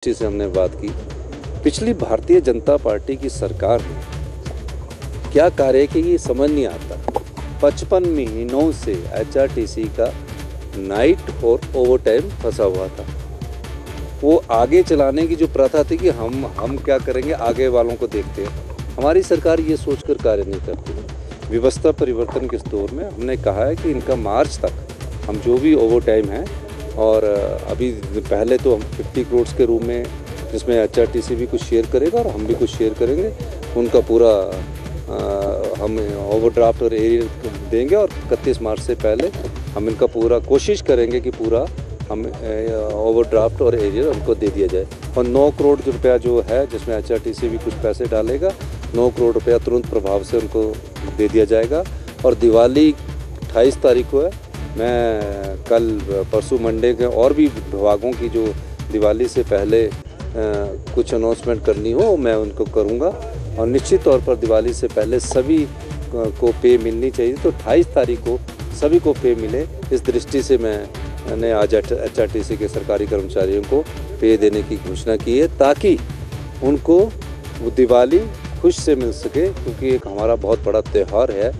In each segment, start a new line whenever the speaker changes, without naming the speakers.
से हमने बात की। पिछली भारतीय जनता पार्टी की सरकार ने क्या कार्य किया ये समझ नहीं आता। 55 महीनों से एचआरटीसी का नाइट और ओवर टाइम फंसा हुआ था। वो आगे चलाने की जो प्रथा थी कि हम क्या करेंगे, आगे वालों को देखते हैं। हमारी सरकार ये सोचकर कार्य नहीं करती। व्यवस्था परिवर्तन के इस दौर में हमने कहा है कि इनका मार्च तक हम जो भी ओवर टाइम है, और अभी पहले तो हम 50 करोड़ के रूप में, जिसमें एचआरटीसी भी कुछ शेयर करेगा और हम भी कुछ शेयर करेंगे, उनका पूरा हम ओवरड्राफ्ट और एरियर देंगे। और 31 मार्च से पहले हम इनका पूरा कोशिश करेंगे कि पूरा हम ओवरड्राफ्ट और एरियर उनको दे दिया जाए। और 9 करोड़ रुपया जो है, जिसमें एचआरटीसी भी कुछ पैसे डालेगा, 9 करोड़ रुपया तुरंत प्रभाव से उनको दे दिया जाएगा। और दिवाली 28 तारीख को है। मैं कल परसों मंडे के और भी विभागों की जो दिवाली से पहले कुछ अनाउंसमेंट करनी हो, मैं उनको करूंगा। और निश्चित तौर पर दिवाली से पहले सभी को पे मिलनी चाहिए, तो 28 तारीख को सभी को पे मिले। इस दृष्टि से मैंने आज एचआरटीसी के सरकारी कर्मचारियों को पे देने की घोषणा की है, ताकि उनको वो दिवाली खुश से मिल सके, क्योंकि एक हमारा बहुत बड़ा त्यौहार है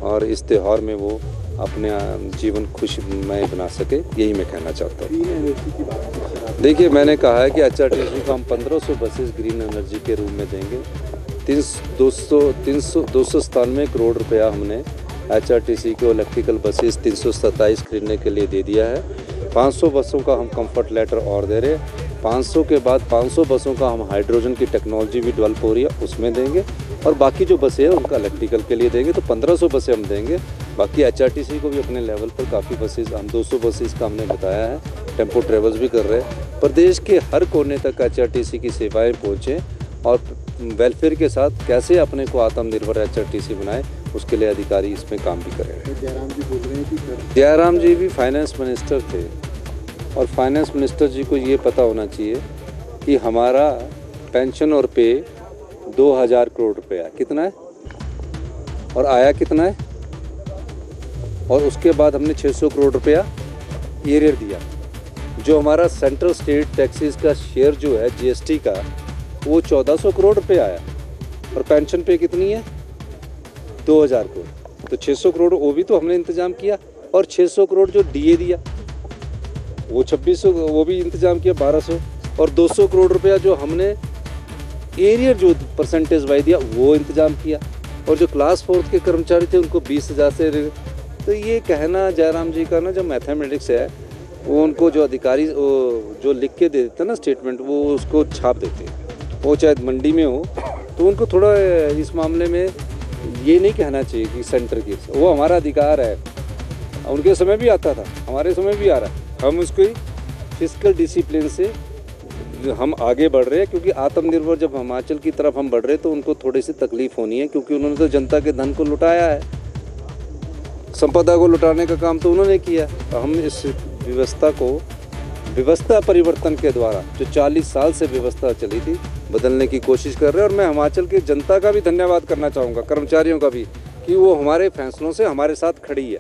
और इस त्यौहार में वो अपने जीवन खुशमय बना सके। यही मैं कहना चाहता हूँ। देखिए, मैंने कहा है कि एचआरटीसी को हम 1500 बसेस ग्रीन एनर्जी के रूप में देंगे। 297 करोड़ रुपया हमने एचआरटीसी को इलेक्ट्रिकल बसेस 327 खरीदने के लिए दे दिया है। 500 बसों का हम कंफर्ट लेटर और दे रहे हैं। 500 के बाद 500 बसों का हम हाइड्रोजन की टेक्नोलॉजी भी डेवलप हो रही है, उसमें देंगे। और बाकी जो बसें हैं उनका इलेक्ट्रिकल के लिए देंगे, तो 1500 बसें हम देंगे। बाकी एचआरटीसी को भी अपने लेवल पर काफ़ी बसेस, हम 200 बसेस का हमने बताया है। टेम्पो ट्रेवल्स भी कर रहे हैं। प्रदेश के हर कोने तक एचआरटीसी की सेवाएं पहुँचें और वेलफेयर के साथ कैसे अपने को आत्मनिर्भर एचआरटीसी बनाए, उसके लिए अधिकारी इसमें काम भी कर रहे हैं।
जयराम जी बोल रहे हैं कि
जयराम जी भी फाइनेंस मिनिस्टर थे, और फाइनेंस मिनिस्टर जी को ये पता होना चाहिए कि हमारा पेंशन और पे 2000 करोड़ रुपया कितना है और आया कितना है, और उसके बाद हमने 600 करोड़ रुपया एरियर दिया। जो हमारा सेंट्रल स्टेट टैक्सेस का शेयर जो है जीएसटी का, वो 1400 करोड़ रुपया आया। और पेंशन पे कितनी है? 2000 करोड़। तो 600 करोड़ वो भी तो हमने इंतजाम किया। और 600 करोड़ जो डीए दिया, वो 2600, वो भी इंतजाम किया 1200। और 200 करोड़ रुपया जो हमने एरियर जो परसेंटेज वाइज दिया, वो इंतजाम किया। और जो क्लास 4 के कर्मचारी थे उनको 20,000 से। तो ये कहना जयराम जी का ना, जो मैथमेटिक्स है, वो उनको जो अधिकारी जो लिख के दे देते हैं ना स्टेटमेंट, वो उसको छाप देते हैं। वो चाहे मंडी में हो, तो उनको थोड़ा इस मामले में ये नहीं कहना चाहिए कि सेंटर की, वो हमारा अधिकार है। उनके समय भी आता था, हमारे समय भी आ रहा है। हम उसको फिस्कल डिसिप्लिन से हम आगे बढ़ रहे हैं, क्योंकि आत्मनिर्भर जब हिमाचल की तरफ हम बढ़ रहे हैं तो उनको थोड़ी सी तकलीफ होनी है, क्योंकि उन्होंने तो जनता के धन को लुटाया है, संपदा को लुटाने का काम तो उन्होंने किया। तो हम इस व्यवस्था को, व्यवस्था परिवर्तन के द्वारा, जो 40 साल से व्यवस्था चली थी, बदलने की कोशिश कर रहे हैं। और मैं हिमाचल की जनता का भी धन्यवाद करना चाहूँगा, कर्मचारियों का भी, कि वो हमारे फैसलों से हमारे साथ खड़ी है,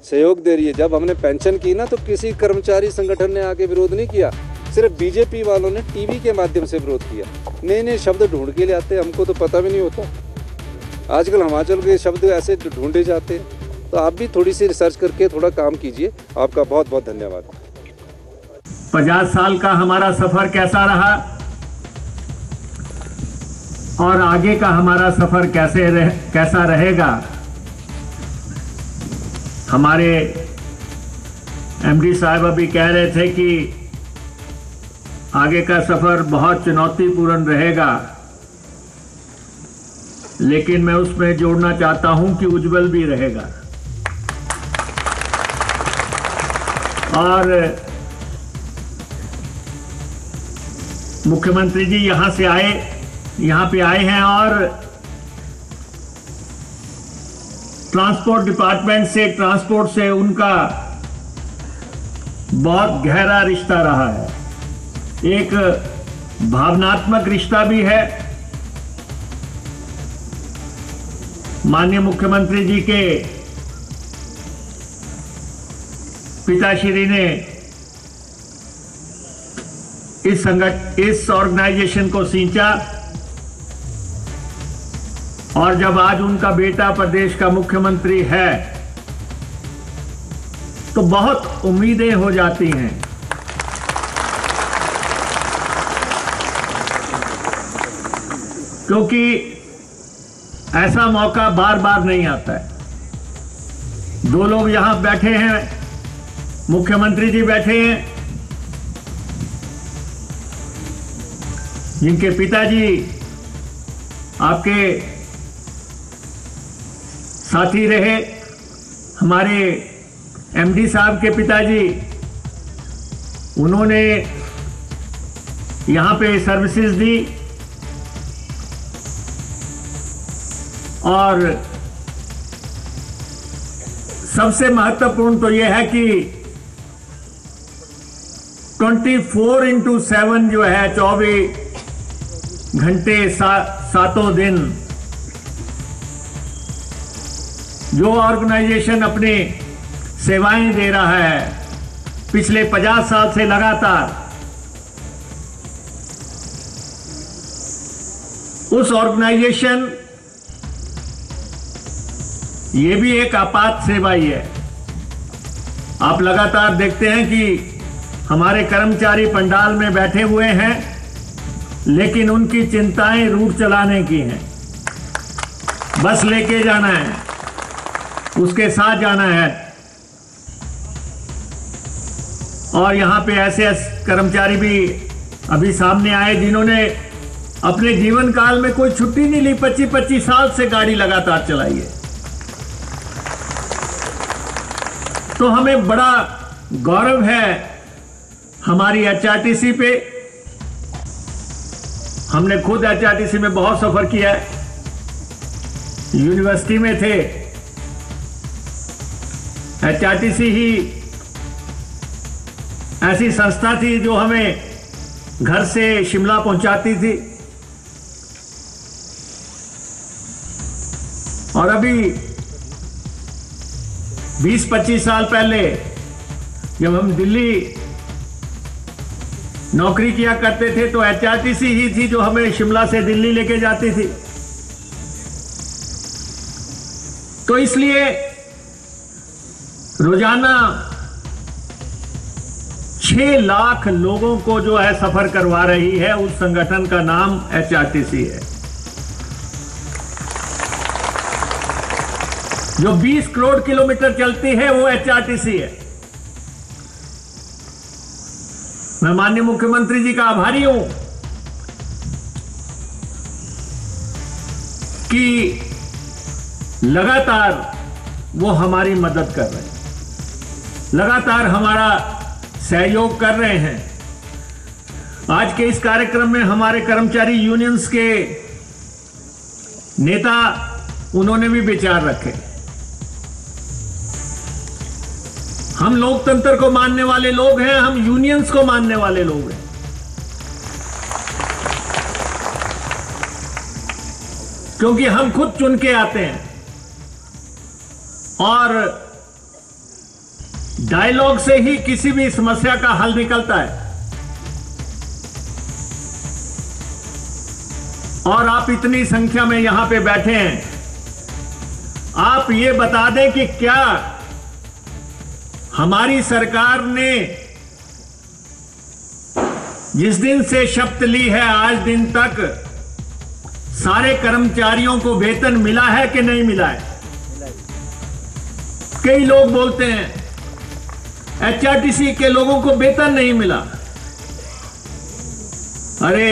सहयोग दे रही है। जब हमने पेंशन की ना, तो किसी कर्मचारी संगठन ने आके विरोध नहीं किया, सिर्फ बीजेपी वालों ने टीवी के माध्यम से विरोध किया। नए नए शब्द ढूंढ के ले आते, हमको तो पता भी नहीं होता। आजकल हिमाचल के शब्द ऐसे ढूंढे जाते हैं। तो आप भी थोड़ी सी रिसर्च करके थोड़ा काम कीजिए। आपका बहुत बहुत धन्यवाद।
50 साल का हमारा सफर कैसा रहा और आगे का हमारा सफर कैसा रहेगा। हमारे एमडी साहब अभी कह रहे थे कि आगे का सफर बहुत चुनौतीपूर्ण रहेगा, लेकिन मैं उसमें जोड़ना चाहता हूं कि उज्जवल भी रहेगा। और मुख्यमंत्री जी यहाँ पे आए हैं, और ट्रांसपोर्ट डिपार्टमेंट से, ट्रांसपोर्ट से उनका बहुत गहरा रिश्ता रहा है। एक भावनात्मक रिश्ता भी है। माननीय मुख्यमंत्री जी के पिताश्री ने इस ऑर्गेनाइजेशन को सींचा, और जब आज उनका बेटा प्रदेश का मुख्यमंत्री है तो बहुत उम्मीदें हो जाती हैं। क्योंकि ऐसा मौका बार बार नहीं आता है। दो लोग यहां बैठे हैं, मुख्यमंत्री जी बैठे हैं, जिनके पिताजी आपके साथी रहे, हमारे एमडी साहब के पिताजी, उन्होंने यहां पे सर्विसेज दी, और सबसे महत्वपूर्ण तो यह है कि 24/7 जो है, 24 घंटे सातों दिन जो ऑर्गेनाइजेशन अपनी सेवाएं दे रहा है पिछले 50 साल से लगातार, उस ऑर्गेनाइजेशन, ये भी एक आपात सेवा ही है। आप लगातार देखते हैं कि हमारे कर्मचारी पंडाल में बैठे हुए हैं, लेकिन उनकी चिंताएं रूट चलाने की हैं। बस लेके जाना है, उसके साथ जाना है। और यहां पे ऐसे कर्मचारी भी अभी सामने आए जिन्होंने अपने जीवन काल में कोई छुट्टी नहीं ली, 25-25 साल से गाड़ी लगातार चलाई है। तो हमें बड़ा गौरव है हमारी एचआरटीसी पे। हमने खुद एचआरटीसी में बहुत सफर किया है, यूनिवर्सिटी में थे। एचआरटीसी ही ऐसी संस्था थी जो हमें घर से शिमला पहुंचाती थी। और अभी 20-25 साल पहले जब हम दिल्ली नौकरी किया करते थे तो एचआरटीसी ही थी जो हमें शिमला से दिल्ली लेके जाती थी। तो इसलिए रोजाना 6 लाख लोगों को जो है सफर करवा रही है, उस संगठन का नाम एचआरटीसी है। जो 20 करोड़ किलोमीटर चलती है वो एचआरटीसी है। मैं माननीय मुख्यमंत्री जी का आभारी हूं कि लगातार वो हमारी मदद कर रहे हैं, लगातार हमारा सहयोग कर रहे हैं। आज के इस कार्यक्रम में हमारे कर्मचारी यूनियंस के नेता, उन्होंने भी विचार रखे। हम लोकतंत्र को मानने वाले लोग हैं, हम यूनियंस को मानने वाले लोग हैं। क्योंकि हम खुद चुन के आते हैं और डायलॉग से ही किसी भी समस्या का हल निकलता है। और आप इतनी संख्या में यहां पे बैठे हैं, आप ये बता दें कि क्या हमारी सरकार ने जिस दिन से शपथ ली है आज दिन तक सारे कर्मचारियों को वेतन मिला है कि नहीं मिला है? कई लोग बोलते हैं एचआरटीसी के लोगों को वेतन नहीं मिला। अरे,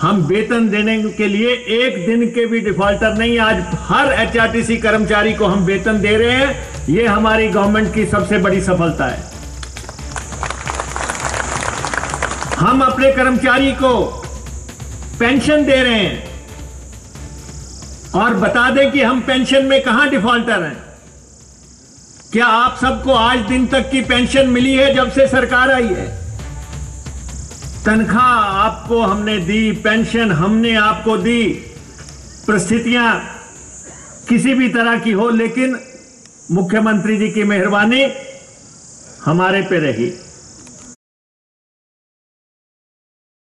हम वेतन देने के लिए एक दिन के भी डिफॉल्टर नहीं। आज हर एचआरटीसी कर्मचारी को हम वेतन दे रहे हैं। ये हमारी गवर्नमेंट की सबसे बड़ी सफलता है। हम अपने कर्मचारी को पेंशन दे रहे हैं। और बता दें कि हम पेंशन में कहां डिफॉल्टर हैं। क्या आप सबको आज दिन तक की पेंशन मिली है जब से सरकार आई है? तनख्वाह आपको हमने दी, पेंशन हमने आपको दी, परिस्थितियां किसी भी तरह की हो, लेकिन मुख्यमंत्री जी की मेहरबानी हमारे पे रही।